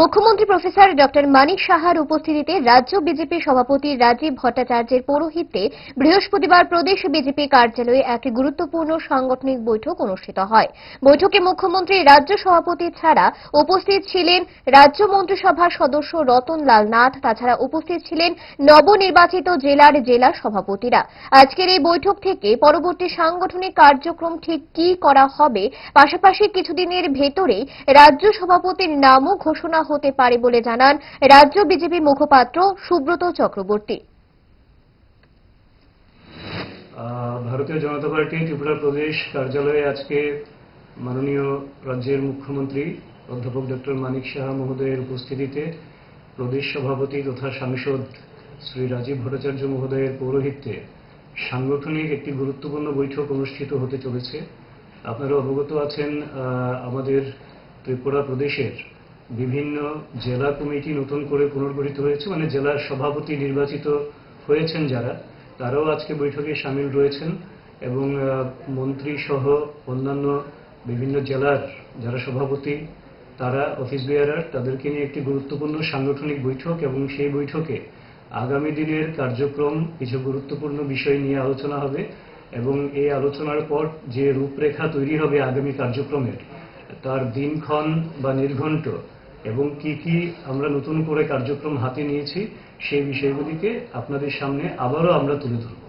মুখ্যমন্ত্রী professor doctor মানিক সাহার উপস্থিতিতে রাজ্য বিজেপি সভাপতি রাজীব ভট্টাচার্যের পৌরোহিত্যে বৃহস্পতিবার প্রদেশ বিজেপি কার্যালয়ে এক গুরুত্বপূর্ণ সাংগঠনিক বৈঠক অনুষ্ঠিত হয়। বৈঠকে মুখ্যমন্ত্রী রাজ্য সভাপতি ছাড়া উপস্থিত ছিলেন রাজ্য মন্ত্রিসভার সদস্য রতন লাল নাথ। তাছাড়া উপস্থিত ছিলেন নবনির্বাচিত জেলার জেলা সভাপতিরা। আজকের এই বৈঠক থেকে পরবর্তী সাংগঠনিক কার্যক্রম ঠিক কি করা হবে, পাশাপাশি কিছুদিনের ভেতরেই রাজ্য সভাপতির নামও ঘোষণা হতে পারে বলে জানান রাজ্য বিজেপি মুখপাত্র সুব্রত চক্রবর্তী। ভারতীয় জনতা পার্টি ত্রিপুরা প্রদেশ কার্যালয়ে আজকে মাননীয় রাজ্যের মুখ্যমন্ত্রী অধ্যাপক ডক্টর মানিক সাহা মহোদয়ের উপস্থিতিতে প্রদেশ সভাপতি তথা সাংসদ শ্রী রাজীব ভট্টাচার্য মহোদয়ের পৌরোহিত্যে সাংগঠনিক একটি গুরুত্বপূর্ণ বৈঠক অনুষ্ঠিত হতে চলেছে। আপনারা অবগত আছেন, আমাদের ত্রিপুরা প্রদেশের বিভিন্ন জেলা কমিটি নতুন করে পুনর্গঠিত হয়েছে, মানে জেলার সভাপতি নির্বাচিত হয়েছেন যারা, তারাও আজকে বৈঠকে সামিল রয়েছেন এবং মন্ত্রী সহ অন্যান্য বিভিন্ন জেলার যারা সভাপতি, তারা অফিস বেয়ারার, তাদেরকে নিয়ে একটি গুরুত্বপূর্ণ সাংগঠনিক বৈঠক এবং সেই বৈঠকে আগামী দিনের কার্যক্রম কিছু গুরুত্বপূর্ণ বিষয় নিয়ে আলোচনা হবে এবং এই আলোচনার পর যে রূপরেখা তৈরি হবে আগামী কার্যক্রমের, তার দিনক্ষণ বা নির্ঘণ্ট এবং কি কি আমরা নতুন করে কার্যক্রম হাতে নিয়েছি সেই বিষয়গুলিকে আপনাদের সামনে আবারও আমরা তুলে ধরব।